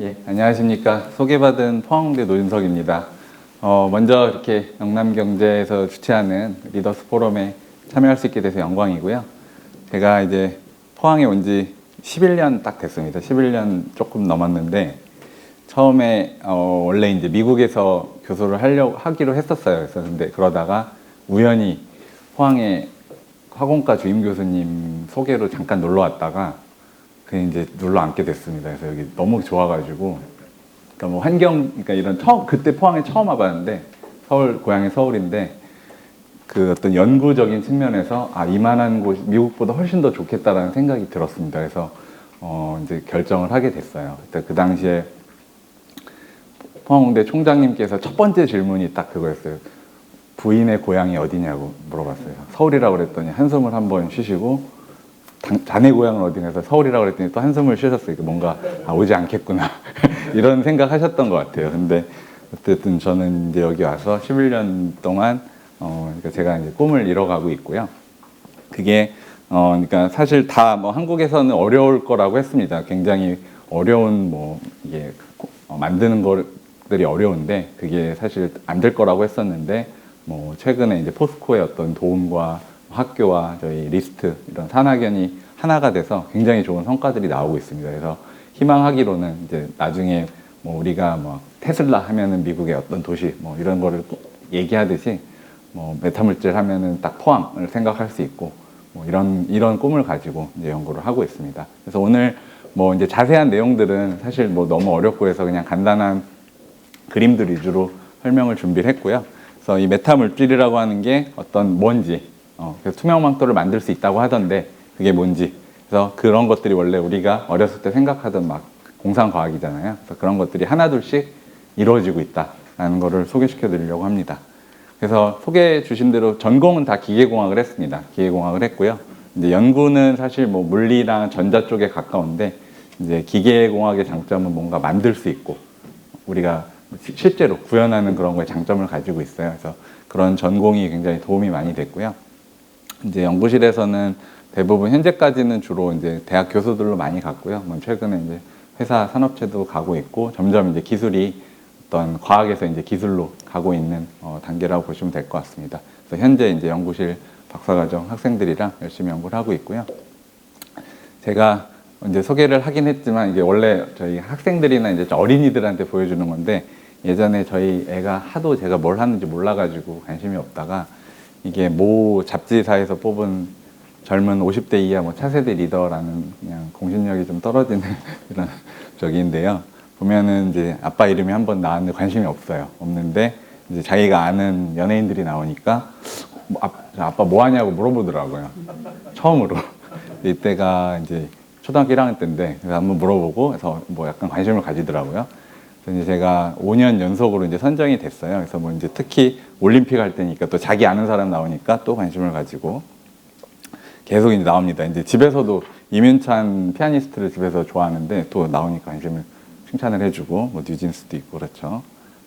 예, 안녕하십니까. 소개받은 포항대 노윤석입니다. 먼저 이렇게 영남경제에서 주최하는 리더스 포럼에 참여할 수 있게 돼서 영광이고요. 제가 이제 포항에 온 지 11년 딱 됐습니다. 11년 조금 넘었는데, 처음에 원래 이제 미국에서 교수를 하기로 했었어요. 그래서 근데 그러다가 우연히 포항에 화공과 주임 교수님 소개로 잠깐 놀러 왔다가 이제 눌러 앉게 됐습니다. 그래서 여기 너무 좋아가지고, 그러니까 뭐 그러니까 이런 그때 포항에 처음 와봤는데, 고향이 서울인데, 그 어떤 연구적인 측면에서 이만한 곳이 미국보다 훨씬 더 좋겠다라는 생각이 들었습니다. 그래서 이제 결정을 하게 됐어요. 그때 그 당시에 포항공대 총장님께서 첫 번째 질문이 딱 그거였어요. 부인의 고향이 어디냐고 물어봤어요. 서울이라고 그랬더니 한숨을 한번 쉬시고, 자네 고향은 어디냐서 서울이라고 그랬더니 또 한숨을 쉬셨어요. 뭔가 오지 않겠구나 이런 생각하셨던 것 같아요. 근데 어쨌든 저는 이제 여기 와서 11년 동안 그러니까 제가 이제 꿈을 이뤄가고 있고요. 그게 그러니까 사실 다 뭐 한국에서는 어려울 거라고 했습니다. 굉장히 어려운 뭐 이게 만드는 것들이 어려운데 그게 사실 안 될 거라고 했었는데, 뭐 최근에 이제 포스코의 어떤 도움과 학교와 저희 리스트 이런 산학연이 하나가 돼서 굉장히 좋은 성과들이 나오고 있습니다. 그래서 희망하기로는 이제 나중에 뭐 우리가 뭐 테슬라 하면은 미국의 어떤 도시 뭐 이런 거를 얘기하듯이 뭐 메타물질 하면은 딱 포항을 생각할 수 있고, 뭐 이런 꿈을 가지고 이제 연구를 하고 있습니다. 그래서 오늘 뭐 이제 자세한 내용들은 사실 뭐 너무 어렵고 해서 그냥 간단한 그림들 위주로 설명을 준비를 했고요. 그래서 이 메타물질이라고 하는 게 뭔지, 그래서 투명망토를 만들 수 있다고 하던데 그게 뭔지, 그래서 그런 것들이 원래 우리가 어렸을 때 생각하던 막 공상과학이잖아요. 그래서 그런 것들이 하나둘씩 이루어지고 있다라는 거를 소개시켜 드리려고 합니다. 그래서 소개해 주신 대로 전공은 다 기계공학을 했습니다. 기계공학을 했고요. 이제 연구는 사실 뭐 물리랑 전자 쪽에 가까운데, 이제 기계공학의 장점은 뭔가 만들 수 있고 우리가 실제로 구현하는 그런 거에 장점을 가지고 있어요. 그래서 그런 전공이 굉장히 도움이 많이 됐고요. 이제 연구실에서는 대부분 현재까지는 주로 이제 대학 교수들로 많이 갔고요. 뭐 최근에 이제 회사 산업체도 가고 있고, 점점 이제 기술이 어떤 과학에서 이제 기술로 가고 있는 단계라고 보시면 될 것 같습니다. 그래서 현재 이제 연구실 박사과정 학생들이랑 열심히 연구를 하고 있고요. 제가 이제 소개를 하긴 했지만 이게 원래 저희 학생들이나 이제 어린이들한테 보여주는 건데, 예전에 저희 애가 하도 제가 뭘 하는지 몰라가지고 관심이 없다가 이게 모 잡지사에서 뽑은 젊은 50대 이하 뭐 차세대 리더라는 그냥 공신력이 좀 떨어지는 이런 적인데요. 보면은 이제 아빠 이름이 한번 나왔는데 관심이 없는데 이제 자기가 아는 연예인들이 나오니까 아빠 뭐 하냐고 물어보더라고요. 처음으로. 이때가 이제 초등학교 1학년 때인데, 그래서 한번 물어보고 그래서 뭐 약간 관심을 가지더라고요. 그래서 이제 제가 5년 연속으로 이제 선정이 됐어요. 그래서 뭐 이제 특히 올림픽 할 때니까 또 자기 아는 사람 나오니까 또 관심을 가지고 계속 이제 나옵니다. 이제 집에서도 이민찬 피아니스트를 집에서 좋아하는데 또 나오니까 관심을 칭찬을 해주고, 뭐 뉴진스도 있고 그렇죠.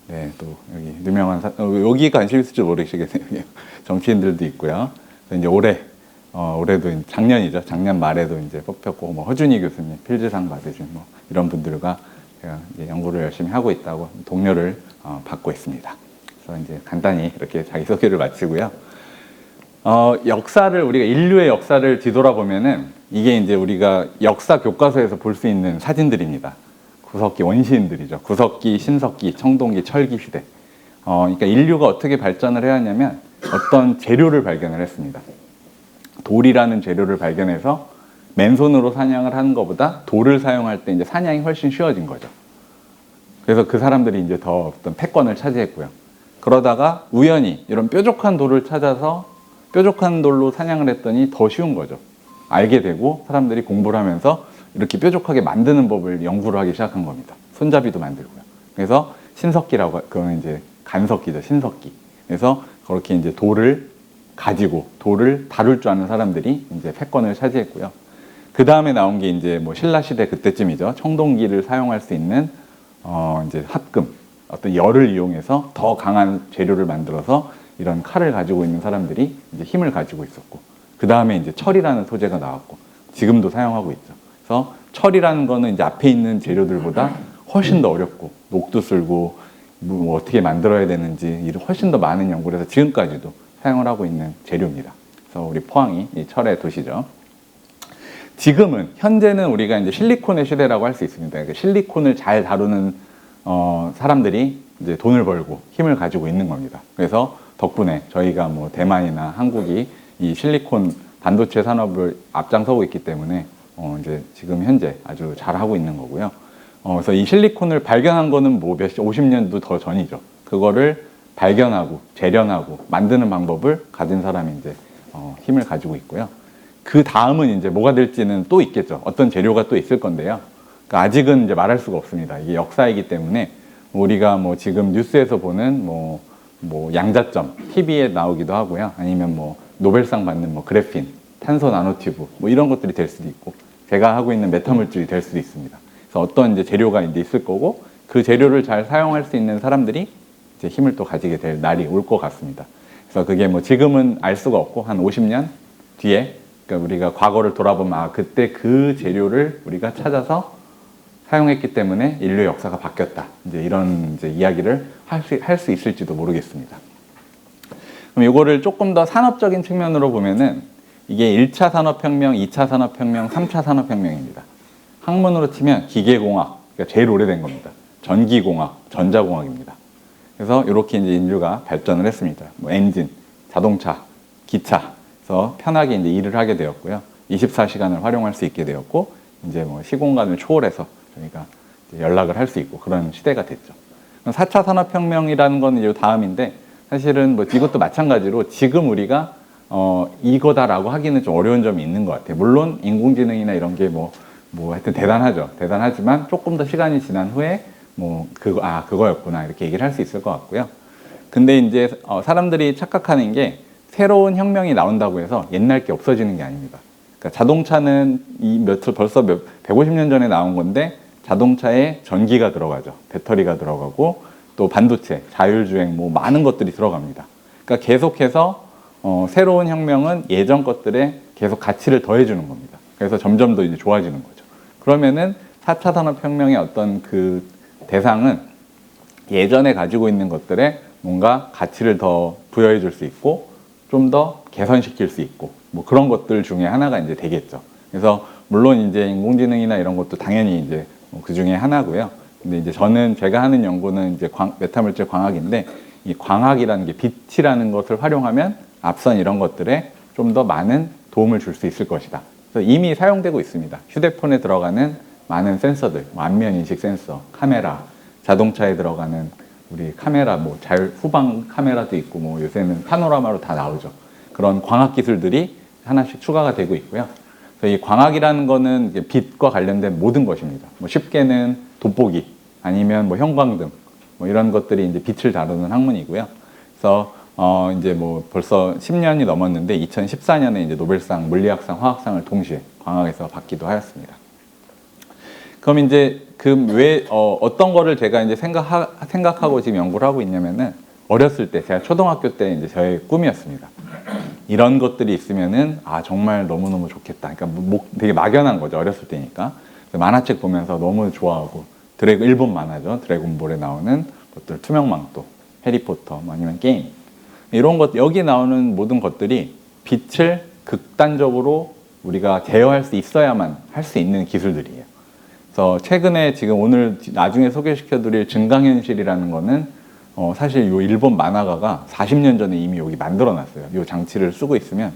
네, 또 여기 유명한 여기 관심 있을지 모르시겠네요. 정치인들도 있고요. 그래서 이제 올해도 작년이죠. 작년 말에도 이제 뽑혔고, 뭐 허준희 교수님 필즈상 받으신 뭐 이런 분들과 제가 이제 연구를 열심히 하고 있다고 동료를 받고 있습니다. 그래서 이제 간단히 이렇게 자기소개를 마치고요. 우리가 인류의 역사를 뒤돌아보면은 이게 이제 우리가 역사 교과서에서 볼 수 있는 사진들입니다. 구석기 원시인들이죠. 구석기, 신석기, 청동기, 철기 시대. 그러니까 인류가 어떻게 발전을 해왔냐면 어떤 재료를 발견을 했습니다. 돌이라는 재료를 발견해서 맨손으로 사냥을 하는 것보다 돌을 사용할 때 이제 사냥이 훨씬 쉬워진 거죠. 그래서 그 사람들이 이제 더 어떤 패권을 차지했고요. 그러다가 우연히 이런 뾰족한 돌을 찾아서 뾰족한 돌로 사냥을 했더니 더 쉬운 거죠. 알게 되고 사람들이 공부를 하면서 이렇게 뾰족하게 만드는 법을 연구를 하기 시작한 겁니다. 손잡이도 만들고요. 그래서 신석기라고, 그거는 이제 간석기죠. 신석기. 그래서 그렇게 이제 돌을 다룰 줄 아는 사람들이 이제 패권을 차지했고요. 그 다음에 나온 게 이제 뭐 신라시대 그때쯤이죠. 청동기를 사용할 수 있는 이제 합금, 어떤 열을 이용해서 더 강한 재료를 만들어서 이런 칼을 가지고 있는 사람들이 이제 힘을 가지고 있었고, 그 다음에 이제 철이라는 소재가 나왔고 지금도 사용하고 있죠. 그래서 철이라는 거는 이제 앞에 있는 재료들보다 훨씬 더 어렵고 녹도 쓸고 뭐 어떻게 만들어야 되는지 이런 훨씬 더 많은 연구를 해서 지금까지도 사용을 하고 있는 재료입니다. 그래서 우리 포항이 이 철의 도시죠. 지금은 현재는 우리가 이제 실리콘의 시대라고 할 수 있습니다. 그러니까 실리콘을 잘 다루는 사람들이 이제 돈을 벌고 힘을 가지고 있는 겁니다. 그래서 덕분에 저희가 뭐 대만이나 한국이 이 실리콘 반도체 산업을 앞장서고 있기 때문에 이제 지금 현재 아주 잘 하고 있는 거고요. 그래서 이 실리콘을 발견한 거는 뭐 50년도 더 전이죠. 그거를 발견하고 재련하고 만드는 방법을 가진 사람이 이제 힘을 가지고 있고요. 그 다음은 이제 뭐가 될지는 또 있겠죠. 어떤 재료가 또 있을 건데요. 그러니까 아직은 이제 말할 수가 없습니다. 이게 역사이기 때문에 우리가 뭐 지금 뉴스에서 보는 뭐 양자점, TV에 나오기도 하고요. 아니면 뭐 노벨상 받는 뭐 그래핀, 탄소 나노튜브 뭐 이런 것들이 될 수도 있고, 제가 하고 있는 메타물질이 될 수도 있습니다. 그래서 어떤 이제 재료가 이제 있을 거고, 그 재료를 잘 사용할 수 있는 사람들이 이제 힘을 또 가지게 될 날이 올 것 같습니다. 그래서 그게 뭐 지금은 알 수가 없고 한 50년 뒤에, 그러니까 우리가 과거를 돌아보면 그때 그 재료를 우리가 찾아서 사용했기 때문에 인류 역사가 바뀌었다. 이제 이런 이제 이야기를 할 수 있을지도 모르겠습니다. 그럼 이거를 조금 더 산업적인 측면으로 보면은 이게 1차 산업혁명, 2차 산업혁명, 3차 산업혁명입니다. 학문으로 치면 기계공학, 그러니까 제일 오래된 겁니다. 전기공학, 전자공학입니다. 그래서 이렇게 이제 인류가 발전을 했습니다. 뭐 엔진, 자동차, 기차, 그래서 편하게 이제 일을 하게 되었고요. 24시간을 활용할 수 있게 되었고, 이제 뭐 시공간을 초월해서 저희가 연락을 할 수 있고 그런 시대가 됐죠. 4차 산업혁명이라는 건 이제 다음인데, 사실은 뭐 이것도 마찬가지로 지금 우리가 이거다라고 하기는 좀 어려운 점이 있는 것 같아요. 물론 인공지능이나 이런 게 뭐 하여튼 대단하죠. 대단하지만 조금 더 시간이 지난 후에 그거였구나 이렇게 얘기를 할 수 있을 것 같고요. 근데 이제 사람들이 착각하는 게 새로운 혁명이 나온다고 해서 옛날 게 없어지는 게 아닙니다. 그러니까 자동차는 벌써 150년 전에 나온 건데, 자동차에 전기가 들어가죠. 배터리가 들어가고 또 반도체, 자율주행 뭐 많은 것들이 들어갑니다. 그러니까 계속해서 새로운 혁명은 예전 것들에 계속 가치를 더해주는 겁니다. 그래서 점점 더 이제 좋아지는 거죠. 그러면은 4차 산업혁명의 어떤 그 대상은 예전에 가지고 있는 것들에 뭔가 가치를 더 부여해 줄 수 있고 좀 더 개선시킬 수 있고 뭐 그런 것들 중에 하나가 이제 되겠죠. 그래서 물론 이제 인공지능이나 이런 것도 당연히 이제 그 중에 하나고요. 근데 이제 제가 하는 연구는 이제 메타물질 광학인데, 이 광학이라는 게 빛이라는 것을 활용하면 앞선 이런 것들에 좀 더 많은 도움을 줄 수 있을 것이다. 그래서 이미 사용되고 있습니다. 휴대폰에 들어가는 많은 센서들, 뭐 안면 인식 센서, 카메라, 자동차에 들어가는 우리 카메라, 뭐 후방 카메라도 있고, 뭐 요새는 파노라마로 다 나오죠. 그런 광학 기술들이 하나씩 추가가 되고 있고요. 그래서 이 광학이라는 거는 이제 빛과 관련된 모든 것입니다. 뭐 쉽게는 돋보기, 아니면 뭐 형광등, 뭐 이런 것들이 이제 빛을 다루는 학문이고요. 그래서 이제 뭐 벌써 10년이 넘었는데 2014년에 이제 노벨상, 물리학상, 화학상을 동시에 광학에서 받기도 하였습니다. 그럼 이제 어떤 거를 제가 이제 생각하고 지금 연구를 하고 있냐면은, 어렸을 때, 제가 초등학교 때 이제 저의 꿈이었습니다. 이런 것들이 있으면은 정말 너무너무 좋겠다. 그러니까 되게 막연한 거죠. 어렸을 때니까. 만화책 보면서 너무 좋아하고, 일본 만화죠. 드래곤볼에 나오는 것들, 투명망토, 해리포터, 아니면 게임. 이런 것, 여기 나오는 모든 것들이 빛을 극단적으로 우리가 제어할 수 있어야만 할 수 있는 기술들이에요. 그래서 최근에 지금 오늘 나중에 소개시켜드릴 증강현실이라는 거는 사실 이 일본 만화가가 40년 전에 이미 여기 만들어놨어요. 이 장치를 쓰고 있으면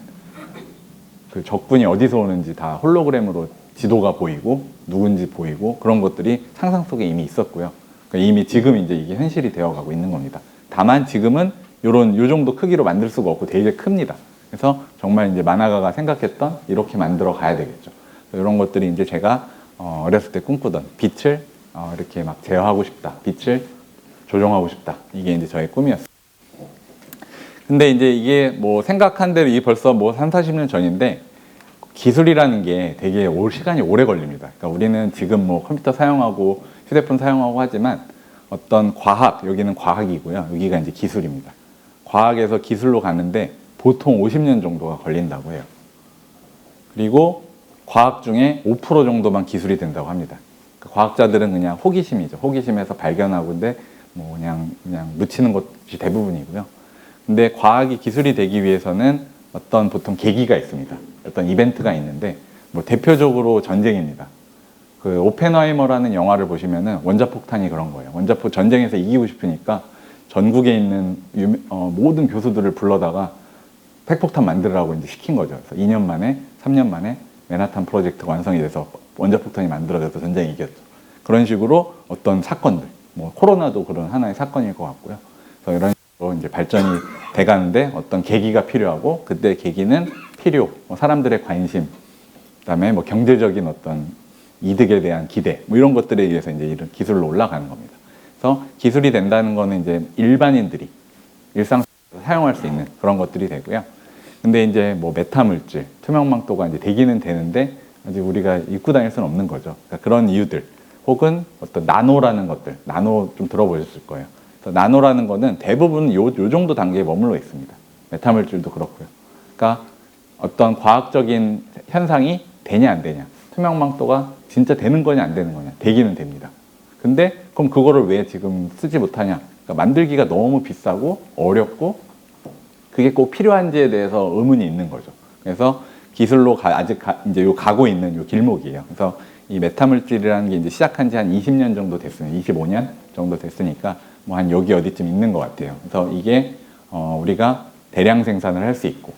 그 적군이 어디서 오는지 다 홀로그램으로 지도가 보이고 누군지 보이고 그런 것들이 상상 속에 이미 있었고요. 그러니까 이미 지금 이제 이게 현실이 되어가고 있는 겁니다. 다만 지금은 요 정도 크기로 만들 수가 없고 되게 큽니다. 그래서 정말 이제 만화가가 생각했던 이렇게 만들어 가야 되겠죠. 이런 것들이 이제 제가 어렸을 때 꿈꾸던 빛을 이렇게 막 제어하고 싶다. 빛을 조종하고 싶다. 이게 이제 저의 꿈이었어요. 근데 이제 이게 뭐 생각한 대로 이게 벌써 뭐 30-40년 전인데, 기술이라는 게 되게 시간이 오래 걸립니다. 그러니까 우리는 지금 뭐 컴퓨터 사용하고 휴대폰 사용하고 하지만 어떤 여기는 과학이고요. 여기가 이제 기술입니다. 과학에서 기술로 가는데 보통 50년 정도가 걸린다고 해요. 그리고 과학 중에 5% 정도만 기술이 된다고 합니다. 과학자들은 그냥 호기심이죠. 호기심에서 발견하고 근데 뭐 그냥 묻히는 것이 대부분이고요. 근데 과학이 기술이 되기 위해서는 어떤 보통 계기가 있습니다. 어떤 이벤트가 있는데 뭐 대표적으로 전쟁입니다. 그 오펜하이머라는 영화를 보시면은 원자폭탄이 그런 거예요. 전쟁에서 이기고 싶으니까 전국에 있는 모든 교수들을 불러다가 핵폭탄 만들으라고 이제 시킨 거죠. 그래서 2년 만에, 3년 만에 맨하탄 프로젝트가 완성이 돼서 원자폭탄이 만들어져서 전쟁이 이겼죠. 그런 식으로 어떤 사건들, 뭐 코로나도 그런 하나의 사건일 것 같고요. 그래서 이런 식으로 이제 발전이 돼가는데 어떤 계기가 필요하고 그때 계기는 필요, 뭐 사람들의 관심, 그다음에 뭐 경제적인 어떤 이득에 대한 기대, 뭐 이런 것들에 의해서 이제 이런 기술로 올라가는 겁니다. 그래서 기술이 된다는 거는 이제 일반인들이 일상 사용할 수 있는 그런 것들이 되고요. 근데 이제 뭐 메타 물질, 투명망토가 이제 되기는 되는데 아직 우리가 입고 다닐 수는 없는 거죠. 그러니까 그런 이유들, 혹은 어떤 나노라는 것들, 나노 좀 들어보셨을 거예요. 그래서 나노라는 거는 대부분 요 정도 단계에 머물러 있습니다. 메타 물질도 그렇고요. 그러니까 어떤 과학적인 현상이 되냐 안 되냐, 투명망토가 진짜 되는 거냐 안 되는 거냐, 되기는 됩니다. 근데 그럼 그거를 왜 지금 쓰지 못하냐? 그러니까 만들기가 너무 비싸고 어렵고 그게 꼭 필요한지에 대해서 의문이 있는 거죠. 그래서 기술로 이제 가고 있는 요 길목이에요. 그래서 이 메타 물질이라는 게 이제 시작한 지 한 20년 정도 됐으면 25년 정도 됐으니까 뭐 한 여기 어디쯤 있는 것 같아요. 그래서 이게 우리가 대량 생산을 할 수 있고,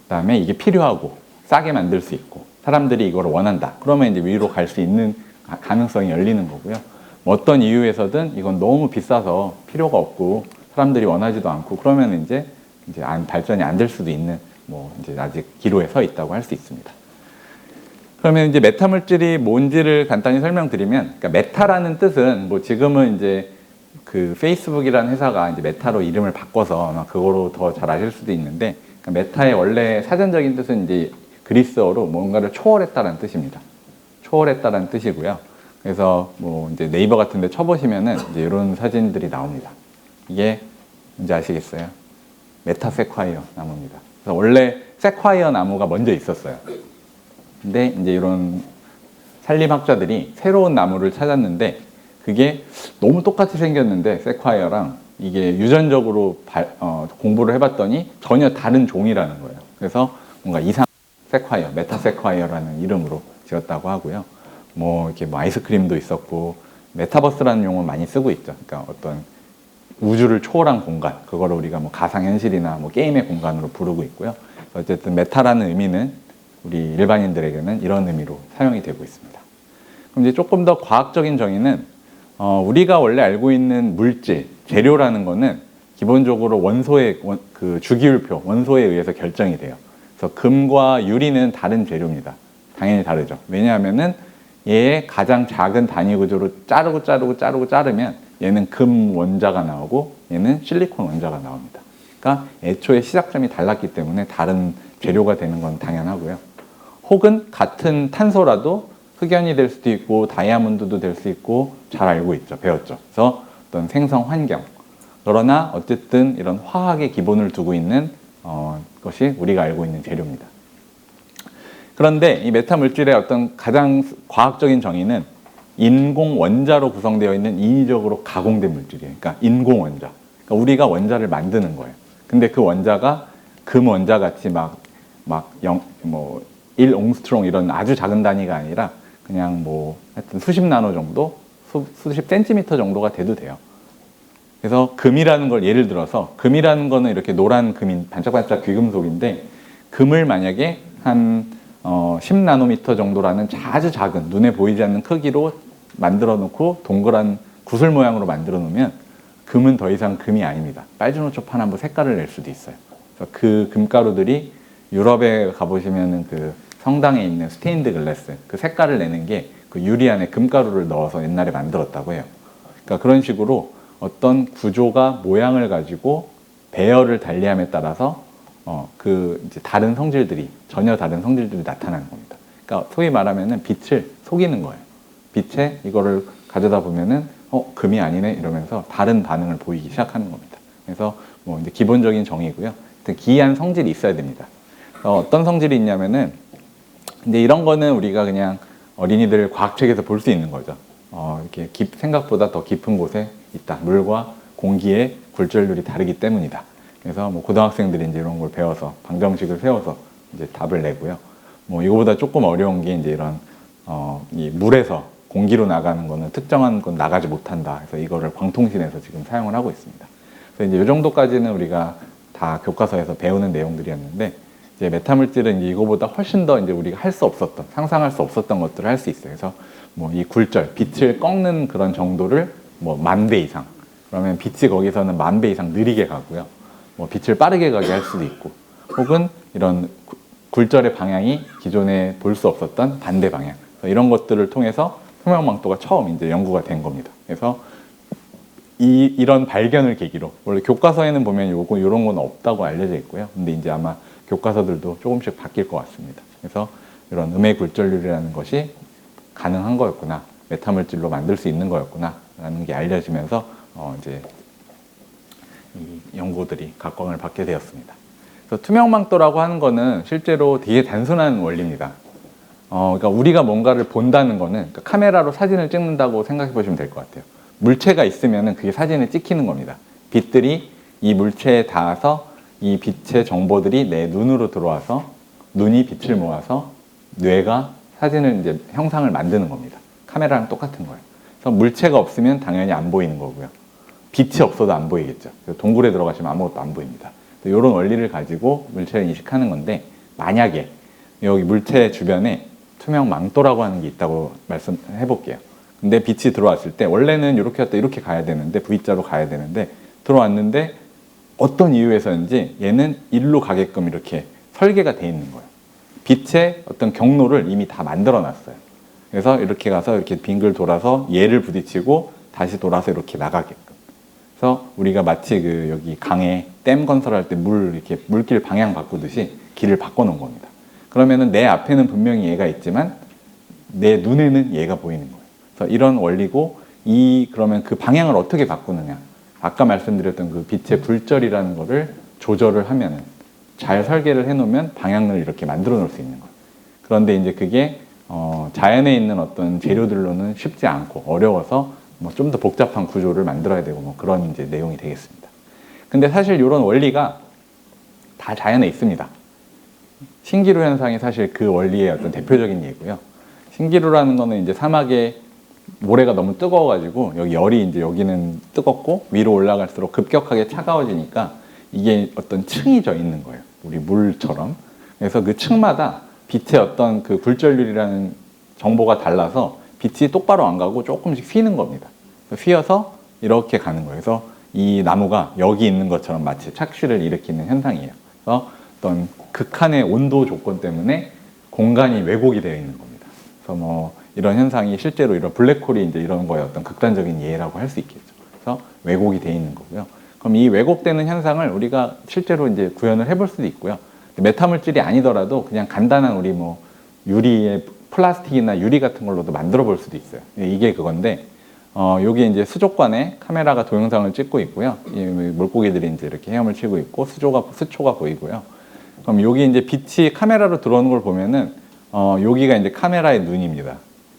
그다음에 이게 필요하고 싸게 만들 수 있고 사람들이 이걸 원한다. 그러면 이제 위로 갈 수 있는 가능성이 열리는 거고요. 뭐 어떤 이유에서든 이건 너무 비싸서 필요가 없고 사람들이 원하지도 않고 그러면 이제 발전이 안 될 수도 있는 뭐 이제 아직 기로에 서 있다고 할 수 있습니다. 그러면 이제 메타 물질이 뭔지를 간단히 설명드리면, 그러니까 메타라는 뜻은 뭐 지금은 이제 그 페이스북이라는 회사가 이제 메타로 이름을 바꿔서 아마 그거로 더 잘 아실 수도 있는데, 그러니까 메타의 원래 사전적인 뜻은 이제 그리스어로 뭔가를 초월했다라는 뜻입니다. 초월했다라는 뜻이고요. 그래서 뭐 이제 네이버 같은 데 쳐보시면은 이제 이런 사진들이 나옵니다. 이게 뭔지 아시겠어요? 메타세콰이어 나무입니다. 그래서 원래 세콰이어 나무가 먼저 있었어요. 근데 이제 이런 산림학자들이 새로운 나무를 찾았는데 그게 너무 똑같이 생겼는데 세콰이어랑 이게 유전적으로 공부를 해봤더니 전혀 다른 종이라는 거예요. 그래서 뭔가 세콰이어, 메타세콰이어라는 이름으로 지었다고 하고요. 뭐 이렇게 뭐 아이스크림도 있었고 메타버스라는 용어 많이 쓰고 있죠. 그러니까 어떤 우주를 초월한 공간, 그거를 우리가 뭐 가상현실이나 뭐 게임의 공간으로 부르고 있고요. 어쨌든 메타라는 의미는 우리 일반인들에게는 이런 의미로 사용이 되고 있습니다. 그럼 이제 조금 더 과학적인 정의는 우리가 원래 알고 있는 물질, 재료라는 거는 기본적으로 원소의 그 주기율표, 원소에 의해서 결정이 돼요. 그래서 금과 유리는 다른 재료입니다. 당연히 다르죠. 왜냐하면은 얘의 가장 작은 단위 구조로 자르면 얘는 금 원자가 나오고 얘는 실리콘 원자가 나옵니다. 그러니까 애초에 시작점이 달랐기 때문에 다른 재료가 되는 건 당연하고요. 혹은 같은 탄소라도 흑연이 될 수도 있고 다이아몬드도 될 수 있고 잘 알고 있죠. 배웠죠. 그래서 어떤 생성 환경. 그러나 어쨌든 이런 화학의 기본을 두고 있는 것이 우리가 알고 있는 재료입니다. 그런데 이 메타 물질의 어떤 가장 과학적인 정의는 인공 원자로 구성되어 있는 인위적으로 가공된 물질이에요. 그러니까 인공 원자. 그러니까 우리가 원자를 만드는 거예요. 근데 그 원자가 금 원자 같이 막 1옹스트롱 이런 아주 작은 단위가 아니라 그냥 뭐 하여튼 수십 나노 정도, 수십 센티미터 정도가 돼도 돼요. 그래서 금이라는 걸 예를 들어서 금이라는 거는 이렇게 노란 금인 반짝반짝 귀금속인데 금을 만약에 한 10나노미터 정도라는 아주 작은 눈에 보이지 않는 크기로 만들어 놓고 동그란 구슬 모양으로 만들어 놓으면 금은 더 이상 금이 아닙니다. 빨주노초 파남보 색깔을 낼 수도 있어요. 그래서 그 금가루들이 유럽에 가보시면은 그 성당에 있는 스테인드 글래스 그 색깔을 내는 게 그 유리 안에 금가루를 넣어서 옛날에 만들었다고 해요. 그러니까 그런 식으로 어떤 구조가 모양을 가지고 배열을 달리함에 따라서 그 이제 전혀 다른 성질들이 나타나는 겁니다. 그러니까 소위 말하면은 빛을 속이는 거예요. 빛에 이거를 가져다 보면은 금이 아니네 이러면서 다른 반응을 보이기 시작하는 겁니다. 그래서 뭐 이제 기본적인 정의고요. 기이한 성질이 있어야 됩니다. 어떤 성질이 있냐면은 이제 이런 거는 우리가 그냥 어린이들 과학책에서 볼 수 있는 거죠. 이렇게 생각보다 더 깊은 곳에 있다. 물과 공기의 굴절률이 다르기 때문이다. 그래서 뭐 고등학생들이 이제 이런 걸 배워서 방정식을 세워서 이제 답을 내고요. 뭐 이거보다 조금 어려운 게 이제 이런 이 물에서 공기로 나가는 거는 특정한 건 나가지 못한다. 그래서 이거를 광통신에서 지금 사용을 하고 있습니다. 그래서 이제 이 정도까지는 우리가 다 교과서에서 배우는 내용들이었는데 이제 메타물질은 이제 이거보다 훨씬 더 이제 우리가 할 수 없었던, 상상할 수 없었던 것들을 할 수 있어요. 그래서 뭐 이 굴절, 빛을 꺾는 그런 정도를 뭐 10,000배 이상. 그러면 빛이 거기서는 10,000배 이상 느리게 가고요. 뭐 빛을 빠르게 가게 할 수도 있고, 혹은 이런 굴절의 방향이 기존에 볼 수 없었던 반대 방향. 이런 것들을 통해서 투명망토가 처음 이제 연구가 된 겁니다. 그래서 이런 발견을 계기로, 원래 교과서에는 보면 요런 건 없다고 알려져 있고요. 근데 이제 아마 교과서들도 조금씩 바뀔 것 같습니다. 그래서 이런 음의 굴절률이라는 것이 가능한 거였구나, 메타물질로 만들 수 있는 거였구나 라는 게 알려지면서 이제 이 연구들이 각광을 받게 되었습니다. 그래서 투명망토라고 하는 거는 실제로 되게 단순한 원리입니다. 그러니까 우리가 뭔가를 본다는 거는, 그러니까 카메라로 사진을 찍는다고 생각해 보시면 될 것 같아요. 물체가 있으면은 그게 사진에 찍히는 겁니다. 빛들이 이 물체에 닿아서 이 빛의 정보들이 내 눈으로 들어와서 눈이 빛을 모아서 뇌가 사진을 이제 형상을 만드는 겁니다. 카메라랑 똑같은 거예요. 그래서 물체가 없으면 당연히 안 보이는 거고요. 빛이 없어도 안 보이겠죠. 동굴에 들어가시면 아무것도 안 보입니다. 이런 원리를 가지고 물체를 인식하는 건데, 만약에 여기 물체 주변에 투명 망토라고 하는 게 있다고 말씀해 볼게요. 근데 빛이 들어왔을 때 원래는 이렇게 왔다 이렇게 가야 되는데, V자로 가야 되는데 들어왔는데 어떤 이유에서인지 얘는 일로 가게끔 이렇게 설계가 돼 있는 거예요. 빛의 어떤 경로를 이미 다 만들어 놨어요. 그래서 이렇게 가서 이렇게 빙글 돌아서 얘를 부딪히고 다시 돌아서 이렇게 나가게끔. 그래서 우리가 마치 그 여기 강에 댐 건설할 때 이렇게 물길 방향 바꾸듯이 길을 바꿔 놓은 겁니다. 그러면은 내 앞에는 분명히 얘가 있지만 내 눈에는 얘가 보이는 거예요. 그래서 이런 원리고, 그러면 그 방향을 어떻게 바꾸느냐. 아까 말씀드렸던 그 빛의 굴절이라는 거를 조절을 하면은, 잘 설계를 해놓으면 방향을 이렇게 만들어 놓을 수 있는 거예요. 그런데 이제 그게 자연에 있는 어떤 재료들로는 쉽지 않고 어려워서 뭐 좀 더 복잡한 구조를 만들어야 되고 뭐 그런 이제 내용이 되겠습니다. 근데 사실 이런 원리가 다 자연에 있습니다. 신기루 현상이 사실 그 원리의 어떤 대표적인 예고요. 신기루라는 거는 이제 사막에 모래가 너무 뜨거워가지고 여기 열이 이제 여기는 뜨겁고 위로 올라갈수록 급격하게 차가워지니까 이게 어떤 층이 져 있는 거예요. 우리 물처럼. 그래서 그 층마다 빛의 어떤 그 굴절률이라는 정보가 달라서 빛이 똑바로 안 가고 조금씩 휘는 겁니다. 휘어서 이렇게 가는 거예요. 그래서 이 나무가 여기 있는 것처럼 마치 착시를 일으키는 현상이에요. 그래서 어떤 극한의 온도 조건 때문에 공간이 왜곡이 되어 있는 겁니다. 그래서 뭐 이런 현상이 실제로 이런 블랙홀이 이제 이런 거에 어떤 극단적인 예라고 할 수 있겠죠. 그래서 왜곡이 되어 있는 거고요. 그럼 이 왜곡되는 현상을 우리가 실제로 이제 구현을 해볼 수도 있고요. 메타물질이 아니더라도 그냥 간단한 우리 뭐 유리의 플라스틱이나 유리 같은 걸로도 만들어 볼 수도 있어요. 이게 그건데, 여기 이제 수족관에 카메라가 동영상을 찍고 있고요. 이 물고기들이 이제 이렇게 헤엄을 치고 있고 수초가 보이고요. 그럼 여기 이제 빛이 카메라로 들어오는 걸 보면은 여기가 이제 카메라의 눈입니다.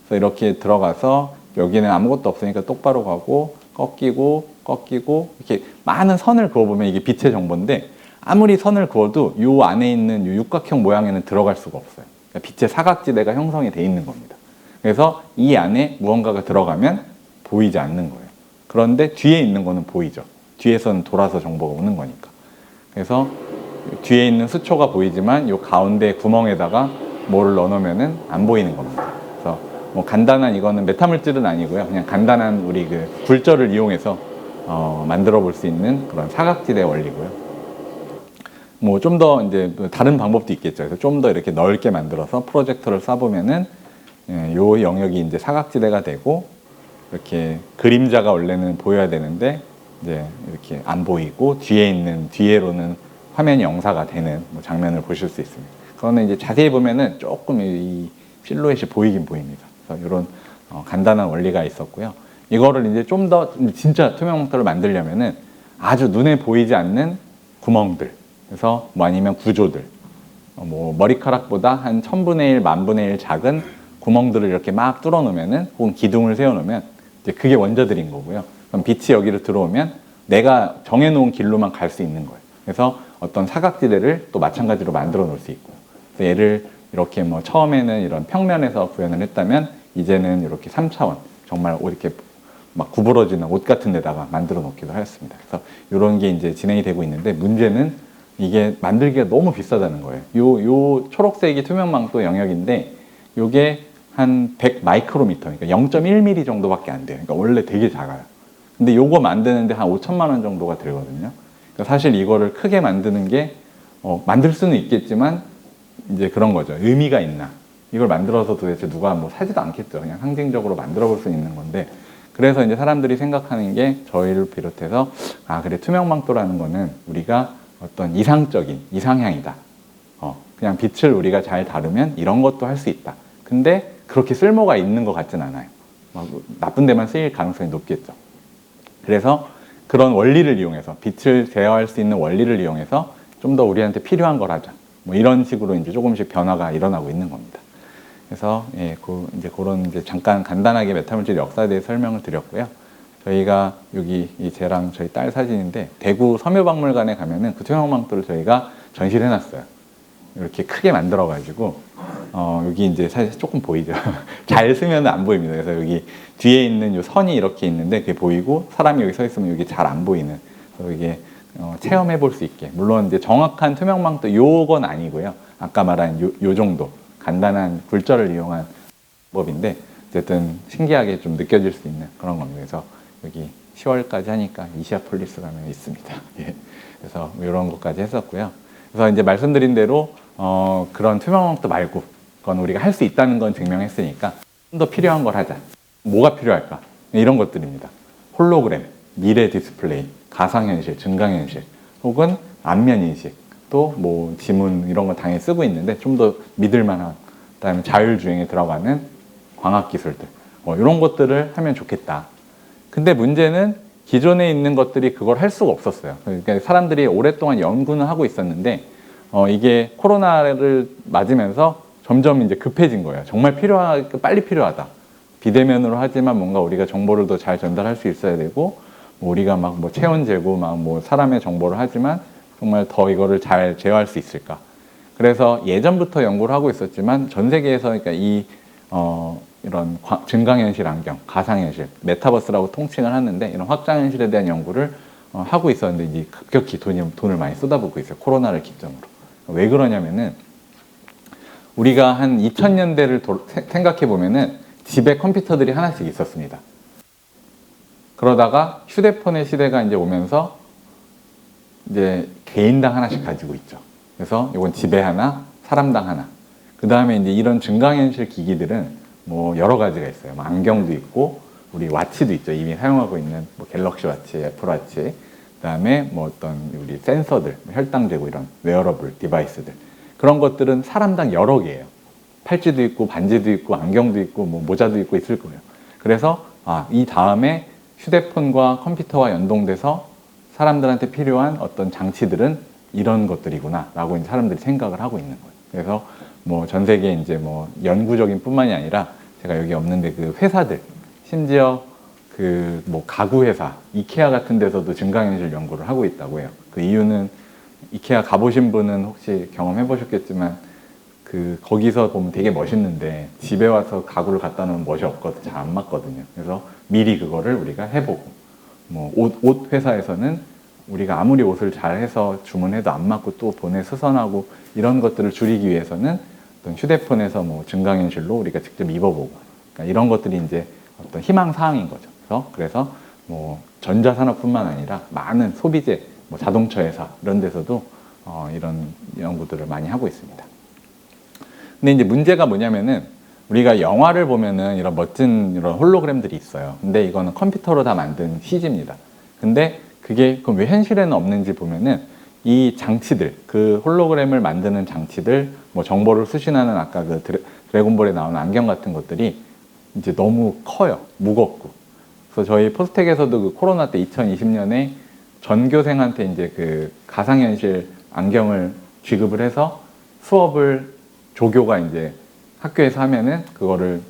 그래서 이렇게 들어가서 여기는 아무것도 없으니까 똑바로 가고 꺾이고 이렇게 많은 선을 그어보면 이게 빛의 정보인데, 아무리 선을 그어도 이 안에 있는 이 육각형 모양에는 들어갈 수가 없어요. 그러니까 빛의 사각지대가 형성이 돼 있는 겁니다. 그래서 이 안에 무언가가 들어가면 보이지 않는 거예요. 그런데 뒤에 있는 거는 보이죠. 뒤에서는 돌아서 정보가 오는 거니까. 그래서 뒤에 있는 수초가 보이지만 이 가운데 구멍에다가 뭐를 넣어놓으면은 안 보이는 겁니다. 그래서 뭐 간단한, 이거는 메타물질은 아니고요. 그냥 간단한 우리 그 굴절을 이용해서 만들어 볼 수 있는 그런 사각지대 원리고요. 뭐 좀 더 이제 다른 방법도 있겠죠. 그래서 좀 더 이렇게 넓게 만들어서 프로젝터를 쏴보면은 요 영역이 이제 사각지대가 되고, 이렇게 그림자가 원래는 보여야 되는데 이제 이렇게 안 보이고 뒤에로는 화면이 영사가 되는 뭐 장면을 보실 수 있습니다. 그거는 이제 자세히 보면은 조금 이 실루엣이 보이긴 보입니다. 그래서 이런 간단한 원리가 있었고요. 이거를 이제 좀 더 진짜 투명망토를 만들려면은 아주 눈에 보이지 않는 구멍들, 그래서 뭐 아니면 구조들, 뭐 머리카락보다 한 1000분의 1, 10,000분의 1 작은 구멍들을 이렇게 막 뚫어 놓으면은, 혹은 기둥을 세워 놓으면 이제 그게 원자들인 거고요. 그럼 빛이 여기로 들어오면 내가 정해놓은 길로만 갈 수 있는 거예요. 그래서 어떤 사각지대를 또 마찬가지로 만들어 놓을 수 있고요. 그래서 얘를 이렇게 뭐 처음에는 이런 평면에서 구현을 했다면 이제는 이렇게 3차원, 정말 이렇게 막 구부러지는 옷 같은 데다가 만들어 놓기도 하였습니다. 그래서 이런 게 이제 진행이 되고 있는데, 문제는 이게 만들기가 너무 비싸다는 거예요. 요 초록색이 투명망토 영역인데 요게 한 100 마이크로미터, 그러니까 0.1mm 정도밖에 안 돼요. 그러니까 원래 되게 작아요. 근데 요거 만드는데 한 5천만 원 정도가 들거든요. 그러니까 사실 이거를 크게 만드는 게 만들 수는 있겠지만 이제 그런 거죠. 의미가 있나? 이걸 만들어서 도대체 누가 뭐 사지도 않겠죠. 그냥 상징적으로 만들어 볼 수 있는 건데, 그래서 이제 사람들이 생각하는 게, 저희를 비롯해서 그래, 투명망토라는 거는 우리가 어떤 이상적인 이상향이다. 그냥 빛을 우리가 잘 다루면 이런 것도 할 수 있다. 근데 그렇게 쓸모가 있는 것 같진 않아요. 나쁜 데만 쓰일 가능성이 높겠죠. 그래서 그런 원리를 이용해서, 빛을 제어할 수 있는 원리를 이용해서 좀 더 우리한테 필요한 걸 하자. 뭐 이런 식으로 이제 조금씩 변화가 일어나고 있는 겁니다. 그래서 이제 그런 이제 잠깐 간단하게 메타물질 역사에 대해 설명을 드렸고요. 저희가 여기 쟤랑 저희 딸 사진인데, 대구 섬유박물관에 가면은 그 투명망토를 저희가 전시를 해놨어요. 이렇게 크게 만들어가지고 여기 이제 사실 조금 보이죠. 잘 쓰면 안 보입니다. 그래서 여기 뒤에 있는 요 선이 이렇게 있는데 그게 보이고, 사람이 여기 서 있으면 여기 잘 안 보이는. 그래서 이게 체험해 볼 수 있게. 물론 이제 정확한 투명망토 요건 아니고요. 아까 말한 요 정도 간단한 굴절을 이용한 법인데, 어쨌든 신기하게 좀 느껴질 수 있는 그런 겁니다. 그래서 여기 10월까지 하니까 이시아폴리스 가면 있습니다. 예. 그래서 이런 것까지 했었고요. 그래서 이제 말씀드린 대로 그런 투명망토 말고, 그건 우리가 할 수 있다는 건 증명했으니까 좀 더 필요한 걸 하자. 뭐가 필요할까? 이런 것들입니다. 홀로그램, 미래 디스플레이, 가상현실, 증강현실, 혹은 안면인식, 또 뭐 지문 이런 거 당연히 쓰고 있는데 좀 더 믿을만한, 그다음에 자율주행에 들어가는 광학기술들, 이런 것들을 하면 좋겠다. 근데 문제는 기존에 있는 것들이 그걸 할 수가 없었어요. 그러니까 사람들이 오랫동안 연구는 하고 있었는데 이게 코로나를 맞으면서 점점 이제 급해진 거예요. 정말 빨리 필요하다. 비대면으로 하지만 뭔가 우리가 정보를 더 잘 전달할 수 있어야 되고, 뭐 우리가 막 뭐 체온 재고 막 뭐 사람의 정보를 하지만 정말 더 이거를 잘 제어할 수 있을까? 그래서 예전부터 연구를 하고 있었지만 전 세계에서, 그러니까 이런 증강현실 안경, 가상현실, 메타버스라고 통칭을 하는데, 이런 확장현실에 대한 연구를 하고 있었는데 이제 급격히 돈을 많이 쏟아붓고 있어요. 코로나를 기점으로. 왜 그러냐면은, 우리가 한 2000년대를 생각해 보면은 집에 컴퓨터들이 하나씩 있었습니다. 그러다가 휴대폰의 시대가 이제 오면서 이제 개인당 하나씩 가지고 있죠. 그래서 이건 집에 하나, 사람당 하나. 그 다음에 이제 이런 증강현실 기기들은 뭐 여러 가지가 있어요. 뭐 안경도 있고, 우리 와치도 있죠. 이미 사용하고 있는 뭐 갤럭시 와치, 애플 와치. 그 다음에 뭐 어떤 우리 센서들, 혈당 재고 이런 웨어러블 디바이스들. 그런 것들은 사람당 여러 개예요. 팔찌도 있고, 반지도 있고, 안경도 있고, 뭐 모자도 있고 있을 거예요. 그래서 이 다음에 휴대폰과 컴퓨터와 연동돼서 사람들한테 필요한 어떤 장치들은 이런 것들이구나 라고 이제 사람들이 생각을 하고 있는 거예요. 그래서 뭐 전 세계 이제 뭐 연구적인 뿐만이 아니라, 제가 여기 없는데 그 회사들, 심지어 그 뭐 가구 회사, 이케아 같은 데서도 증강현실 연구를 하고 있다고 해요. 그 이유는, 이케아 가보신 분은 혹시 경험해 보셨겠지만, 거기서 보면 되게 멋있는데 집에 와서 가구를 갖다 놓으면 멋이 없거든요. 잘 안 맞거든요. 그래서 미리 그거를 우리가 해보고, 뭐 옷 회사에서는 우리가 아무리 옷을 잘 해서 주문해도 안 맞고 또 보내 수선하고, 이런 것들을 줄이기 위해서는 어떤 휴대폰에서 뭐 증강현실로 우리가 직접 입어보고, 그러니까 이런 것들이 이제 어떤 희망 사항인 거죠. 그래서 뭐 전자산업뿐만 아니라 많은 소비재, 뭐 자동차 회사 이런 데서도 이런 연구들을 많이 하고 있습니다. 근데 이제 문제가 뭐냐면은, 우리가 영화를 보면은 이런 멋진 이런 홀로그램들이 있어요. 근데 이거는 컴퓨터로 다 만든 CG입니다. 근데 그게 그럼 왜 현실에는 없는지 보면은, 이 장치들, 그 홀로그램을 만드는 장치들, 뭐 정보를 수신하는 아까 그 드래곤볼에 나오는 안경 같은 것들이 이제 너무 커요. 무겁고. 그래서 저희 포스텍에서도 그 코로나 때 2020년에 전교생한테 이제 그 가상현실 안경을 지급을 해서 수업을, 조교가 이제 학교에서 하면은 그거를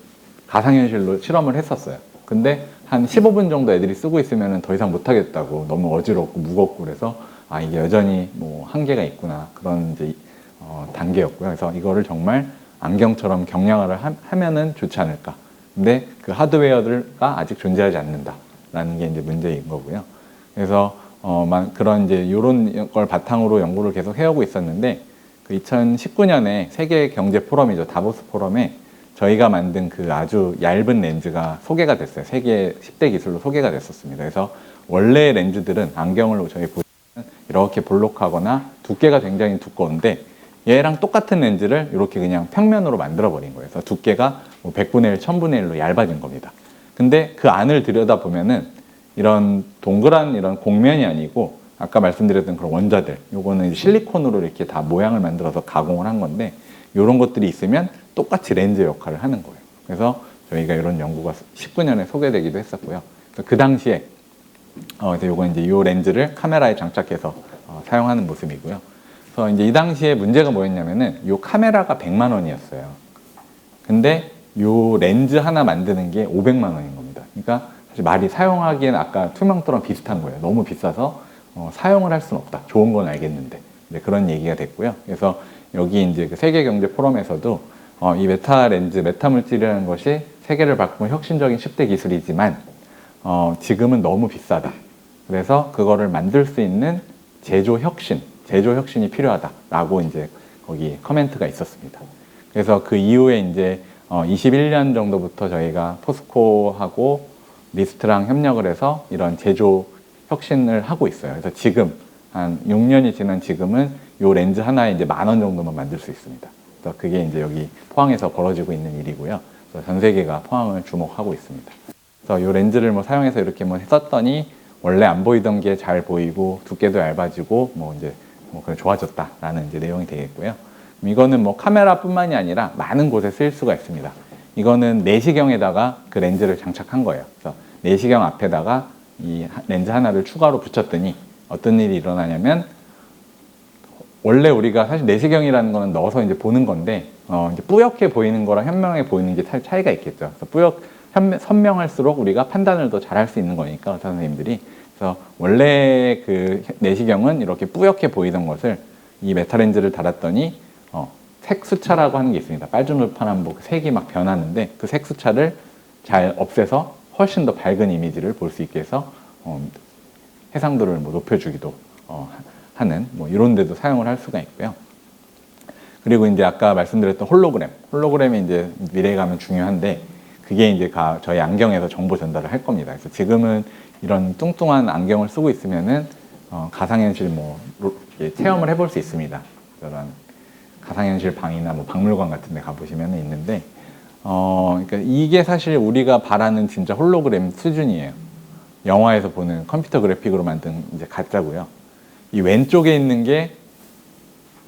가상현실로 실험을 했었어요. 근데 한 15분 정도 애들이 쓰고 있으면 더 이상 못하겠다고, 너무 어지럽고 무겁고 그래서 아, 이게 여전히 뭐 한계가 있구나, 그런 이제 단계였고요. 그래서 이거를 정말 안경처럼 경량화를 하면은 좋지 않을까. 근데 그 하드웨어가 아직 존재하지 않는다라는 게 이제 문제인 거고요. 그래서 그런 이제 이런 걸 바탕으로 연구를 계속 해오고 있었는데, 그 2019년에 세계 경제 포럼이죠, 다보스 포럼에 저희가 만든 그 아주 얇은 렌즈가 소개가 됐어요. 세계 10대 기술로 소개가 됐었습니다. 그래서 원래 렌즈들은 안경을 저희 보시면 이렇게 볼록하거나 두께가 굉장히 두꺼운데, 얘랑 똑같은 렌즈를 이렇게 그냥 평면으로 만들어 버린 거예요. 그래서 두께가 뭐 100분의 1, 1000분의 1로 얇아진 겁니다. 근데 그 안을 들여다 보면은 이런 동그란 이런 곡면이 아니고, 아까 말씀드렸던 그런 원자들, 요거는 실리콘으로 이렇게 다 모양을 만들어서 가공을 한 건데, 이런 것들이 있으면 똑같이 렌즈 역할을 하는 거예요. 그래서 저희가 이런 연구가 19년에 소개되기도 했었고요. 그 당시에 요건 이제 이 렌즈를 카메라에 장착해서 사용하는 모습이고요. 그래서 이제 이 당시에 문제가 뭐였냐면은 이 카메라가 100만 원이었어요. 근데 이 렌즈 하나 만드는 게 500만 원인 겁니다. 그러니까 사실 말이 사용하기엔 아까 투명도랑 비슷한 거예요. 너무 비싸서 사용을 할 수는 없다. 좋은 건 알겠는데. 이제 그런 얘기가 됐고요. 그래서 여기 이제 그 세계 경제 포럼에서도 이 메타 렌즈, 메타 물질이라는 것이 세계를 바꾸는 혁신적인 10대 기술이지만 지금은 너무 비싸다. 그래서 그거를 만들 수 있는 제조 혁신이 필요하다라고 이제 거기 커멘트가 있었습니다. 그래서 그 이후에 이제 21년 정도부터 저희가 포스코하고 리스트랑 협력을 해서 이런 제조 혁신을 하고 있어요. 그래서 지금 한 6년이 지난 지금은 이 렌즈 하나에 이제 10,000원 정도만 만들 수 있습니다. 그래서 그게 이제 여기 포항에서 벌어지고 있는 일이고요. 그래서 전 세계가 포항을 주목하고 있습니다. 그래서 이 렌즈를 뭐 사용해서 이렇게 뭐 썼더니 원래 안 보이던 게 잘 보이고 두께도 얇아지고 뭐 이제 뭐 그래 좋아졌다라는 이제 내용이 되겠고요. 이거는 뭐 카메라뿐만이 아니라 많은 곳에 쓰일 수가 있습니다. 이거는 내시경에다가 그 렌즈를 장착한 거예요. 그래서 내시경 앞에다가 이 렌즈 하나를 추가로 붙였더니 어떤 일이 일어나냐면, 원래 우리가 사실 내시경이라는 거는 넣어서 이제 보는 건데 이제 뿌옇게 보이는 거랑 현명하게 보이는 게 차이가 있겠죠. 그래서 선명할수록 우리가 판단을 더 잘할 수 있는 거니까 의사 선생님들이. 그래서 원래 그 내시경은 이렇게 뿌옇게 보이던 것을 이 메타 렌즈를 달았더니 색수차라고 하는 게 있습니다. 빨주노릇파란 뭐 색이 막 변하는데 그 색수차를 잘 없애서 훨씬 더 밝은 이미지를 볼 수 있게 해서 해상도를 뭐 높여주기도 하는 뭐 이런 데도 사용을 할 수가 있고요. 그리고 이제 아까 말씀드렸던 홀로그램이 이제 미래에 가면 중요한데, 그게 이제 저희 안경에서 정보 전달을 할 겁니다. 그래서 지금은 이런 뚱뚱한 안경을 쓰고 있으면은 가상현실 체험을 해볼 수 있습니다. 그런 가상현실 방이나 뭐 박물관 같은 데 가보시면 있는데, 그러니까 이게 사실 우리가 바라는 진짜 홀로그램 수준이에요. 영화에서 보는 컴퓨터 그래픽으로 만든 이제 가짜고요. 이 왼쪽에 있는 게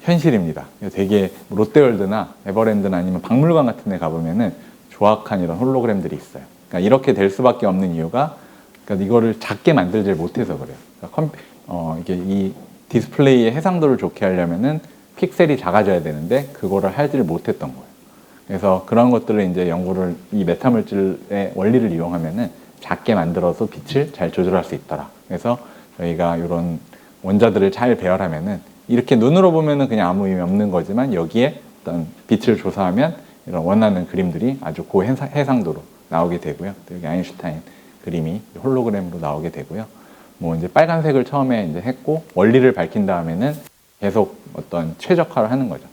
현실입니다. 되게 롯데월드나 에버랜드나 아니면 박물관 같은 데 가보면은 조악한 이런 홀로그램들이 있어요. 그러니까 이렇게 될 수밖에 없는 이유가, 그러니까 이거를 작게 만들질 못해서 그래요. 그러니까 이게 이 디스플레이의 해상도를 좋게 하려면은 픽셀이 작아져야 되는데 그거를 하지를 못했던 거예요. 그래서 그런 것들을 이제 연구를, 이 메타 물질의 원리를 이용하면은 작게 만들어서 빛을 잘 조절할 수 있더라. 그래서 저희가 이런 원자들을 잘 배열하면은 이렇게 눈으로 보면은 그냥 아무 의미 없는 거지만, 여기에 어떤 빛을 조사하면 이런 원하는 그림들이 아주 고해상도로 나오게 되고요. 여기 아인슈타인 그림이 홀로그램으로 나오게 되고요. 뭐 이제 빨간색을 처음에 이제 했고, 원리를 밝힌 다음에는 계속 어떤 최적화를 하는 거죠.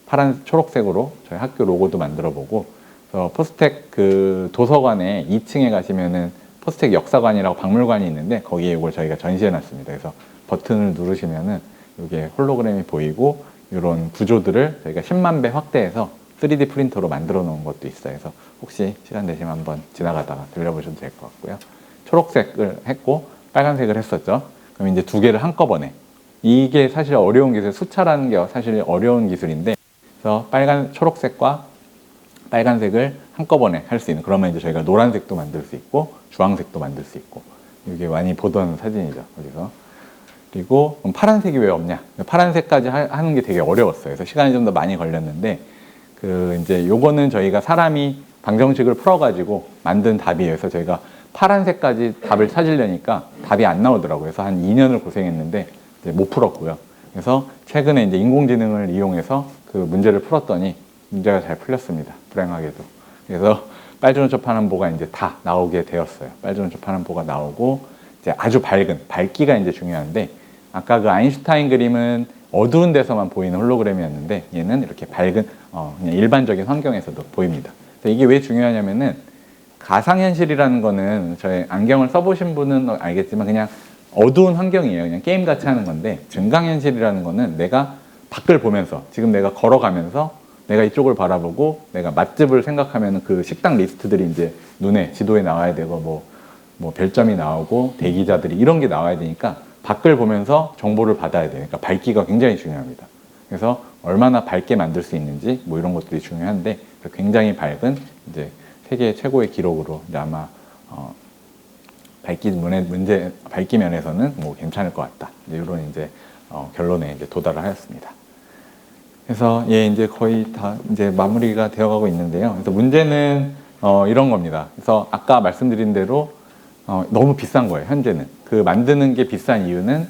그래서 초록색으로 저희 학교 로고도 만들어 보고, 그래서 포스텍 그 도서관에 2층에 가시면은 포스텍 역사관이라고 박물관이 있는데 거기에 이걸 저희가 전시해 놨습니다. 그래서 버튼을 누르시면은 이게 홀로그램이 보이고, 이런 구조들을 저희가 10만 배 확대해서 3D 프린터로 만들어 놓은 것도 있어요. 그래서 혹시 시간 되시면 한번 지나가다가 들려보셔도 될 것 같고요. 초록색을 했고 빨간색을 했었죠. 그럼 이제 두 개를 한꺼번에, 이게 사실 어려운 기술, 수차라는 게 사실 어려운 기술인데, 그래서 초록색과 빨간색을 한꺼번에 할 수 있는, 그러면 이제 저희가 노란색도 만들 수 있고 주황색도 만들 수 있고, 이게 많이 보던 사진이죠. 거기서. 그리고 그럼 파란색이 왜 없냐? 파란색까지 하는 게 되게 어려웠어요. 그래서 시간이 좀 더 많이 걸렸는데, 이제 요거는 저희가 사람이 방정식을 풀어가지고 만든 답이에요. 그래서 저희가 파란색까지 답을 찾으려니까 답이 안 나오더라고요. 그래서 한 2년을 고생했는데 이제 못 풀었고요. 그래서 최근에 이제 인공지능을 이용해서 그 문제를 풀었더니 문제가 잘 풀렸습니다. 불행하게도. 그래서 빨주노초 파남보가 이제 다 나오게 되었어요. 빨주노초 파남보가 나오고 이제 아주 밝기가 이제 중요한데 아까 그 아인슈타인 그림은 어두운 데서만 보이는 홀로그램이었는데 얘는 이렇게 밝은 그냥 일반적인 환경에서도 보입니다. 이게 왜 중요하냐면은 가상현실이라는 거는 저희 안경을 써보신 분은 알겠지만 그냥 어두운 환경이에요. 그냥 게임같이 하는 건데 증강현실이라는 거는 내가 밖을 보면서 지금 내가 걸어가면서 내가 이쪽을 바라보고 내가 맛집을 생각하면 그 식당 리스트들이 이제 눈에 지도에 나와야 되고 뭐 별점이 나오고 대기자들이 이런 게 나와야 되니까 밖을 보면서 정보를 받아야 돼요. 그러니까 밝기가 굉장히 중요합니다. 그래서 얼마나 밝게 만들 수 있는지 뭐 이런 것들이 중요한데 굉장히 밝은 이제 세계 최고의 기록으로 이제 아마 밝기 면에서는 뭐 괜찮을 것 같다. 이런 이제 결론에 이제 도달을 하였습니다. 그래서 이제 거의 다 이제 마무리가 되어가고 있는데요. 그래서 문제는 이런 겁니다. 그래서 아까 말씀드린 대로 너무 비싼 거예요. 현재는 그 만드는 게 비싼 이유는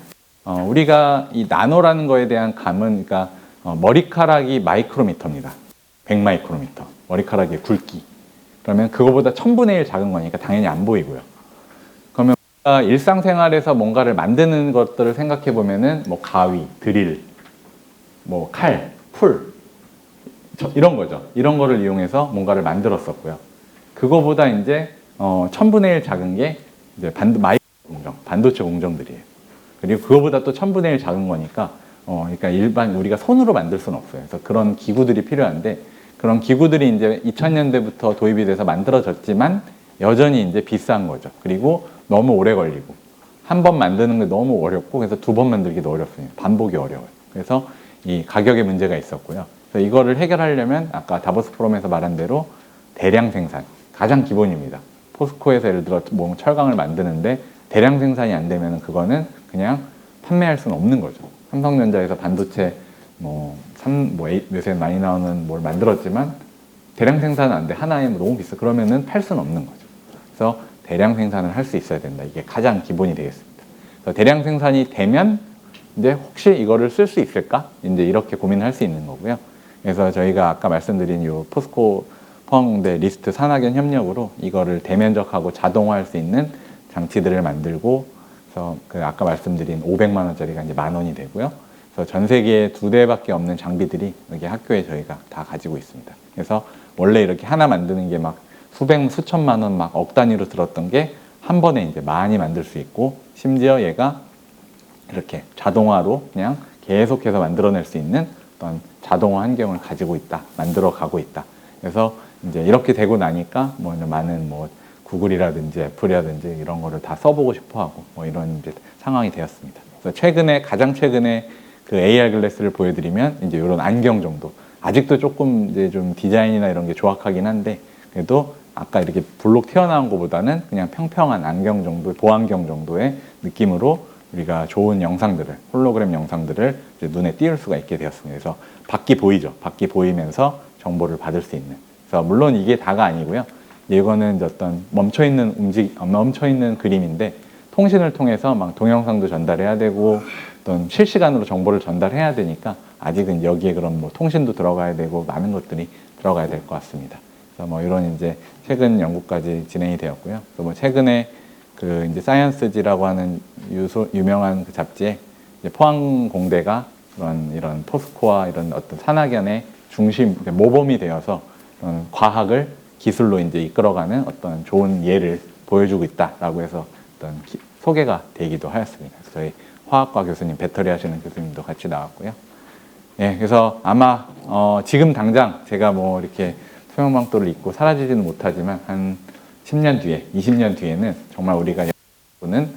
우리가 이 나노라는 거에 대한 감은 그러니까 머리카락이 마이크로미터입니다. 100마이크로미터 머리카락의 굵기. 그러면 그거보다 1000분의 1 작은 거니까 당연히 안 보이고요. 그러면 일상생활에서 뭔가를 만드는 것들을 생각해 보면은 뭐 가위, 드릴, 뭐 칼, 풀 이런 거죠. 이런 거를 이용해서 뭔가를 만들었었고요. 그거보다 이제 1000분의 1 작은 게 이제 반도체 공정들이에요. 그리고 그거보다 또 1000분의 1 작은 거니까 그러니까 일반 우리가 손으로 만들 수는 없어요. 그래서 그런 기구들이 필요한데 그런 기구들이 이제 2000년대부터 도입이 돼서 만들어졌지만 여전히 이제 비싼 거죠. 그리고 너무 오래 걸리고 한 번 만드는 게 너무 어렵고 그래서 두 번 만들기도 어렵습니다. 반복이 어려워요. 그래서 이 가격에 문제가 있었고요. 그래서 이거를 해결하려면 아까 다보스 포럼에서 말한 대로 대량 생산 가장 기본입니다. 포스코에서 예를 들어 뭐 철강을 만드는데 대량 생산이 안 되면 그거는 그냥 판매할 수는 없는 거죠. 삼성전자에서 반도체 요새 많이 나오는 뭘 만들었지만 대량 생산은 안 돼. 하나에 너무 비싸. 그러면은 팔 수는 없는 거죠. 그래서 대량 생산을 할 수 있어야 된다. 이게 가장 기본이 되겠습니다. 그래서 대량 생산이 되면 이제 혹시 이거를 쓸 수 있을까? 이제 이렇게 고민을 할 수 있는 거고요. 그래서 저희가 아까 말씀드린 이 포스코 포항공대 리스트 산학연 협력으로 이거를 대면적하고 자동화할 수 있는 장치들을 만들고 그래서 그 아까 말씀드린 500만 원짜리가 이제 10,000원이 되고요. 그래서 전 세계에 2대밖에 없는 장비들이 여기 학교에 저희가 다 가지고 있습니다. 그래서 원래 이렇게 하나 만드는 게 막 수천만 원, 막 억 단위로 들었던 게 한 번에 이제 많이 만들 수 있고 심지어 얘가 이렇게 자동화로 그냥 계속해서 만들어낼 수 있는 어떤 자동화 환경을 가지고 있다, 만들어 가고 있다. 그래서 이제 이렇게 되고 나니까 뭐 많은 뭐 구글이라든지 애플이라든지 이런 거를 다 써보고 싶어하고 뭐 이런 이제 상황이 되었습니다. 그래서 가장 최근에 그 AR 글래스를 보여드리면 이제 이런 안경 정도. 아직도 조금 이제 좀 디자인이나 이런 게 조악하긴 한데 그래도 아까 이렇게 볼록 튀어나온 것보다는 그냥 평평한 안경 정도, 보안경 정도의 느낌으로 우리가 좋은 영상들을, 홀로그램 영상들을 이제 눈에 띄울 수가 있게 되었습니다. 그래서 밖이 보이죠. 밖이 보이면서 정보를 받을 수 있는. 그래서 물론 이게 다가 아니고요. 이거는 어떤 멈춰있는 그림인데 통신을 통해서 막 동영상도 전달해야 되고 어떤 실시간으로 정보를 전달해야 되니까 아직은 여기에 그런 뭐 통신도 들어가야 되고 많은 것들이 들어가야 될 것 같습니다. 그래서 뭐 이런 이제 최근 연구까지 진행이 되었고요. 또 뭐 최근에 그 이제 사이언스지라고 하는 유명한 그 잡지에 이제 포항공대가 이런 포스코와 이런 어떤 산학연의 중심 모범이 되어서 과학을 기술로 이제 이끌어가는 어떤 좋은 예를 보여주고 있다라고 해서 어떤 소개가 되기도 하였습니다. 그래서 저희 화학과 교수님, 배터리 하시는 교수님도 같이 나왔고요. 예, 그래서 아마 지금 당장 제가 뭐 이렇게 투명망토를 입고 사라지지는 못하지만 한 10년 뒤에, 20년 뒤에는 정말 우리가 보는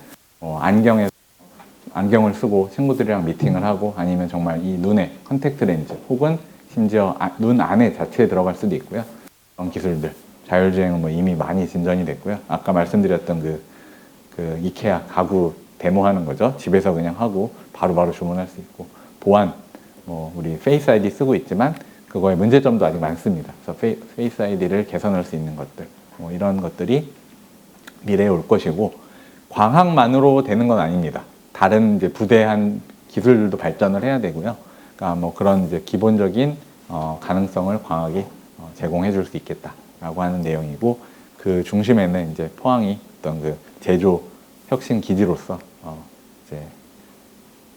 안경을 쓰고 친구들이랑 미팅을 하고 아니면 정말 이 눈에 컨택트 렌즈 혹은 심지어 눈 안에 자체에 들어갈 수도 있고요. 그런 기술들, 자율주행은 뭐 이미 많이 진전이 됐고요. 아까 말씀드렸던 그 이케아 가구 데모하는 거죠. 집에서 그냥 하고 바로바로 주문할 수 있고 보안, 뭐 우리 페이스 아이디 쓰고 있지만 그거의 문제점도 아직 많습니다. 그래서 페이스 아이디를 개선할 수 있는 것들, 뭐 이런 것들이 미래에 올 것이고, 광학만으로 되는 건 아닙니다. 다른 이제 부대한 기술들도 발전을 해야 되고요. 그러니까 뭐 그런 이제 기본적인 가능성을 광학이 제공해 줄 수 있겠다라고 하는 내용이고, 그 중심에는 이제 포항이 어떤 그 제조 혁신 기지로서 이제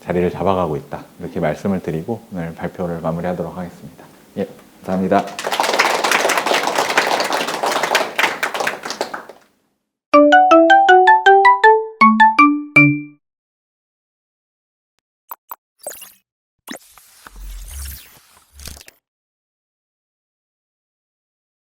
자리를 잡아가고 있다, 이렇게 말씀을 드리고 오늘 발표를 마무리하도록 하겠습니다. 예, 감사합니다.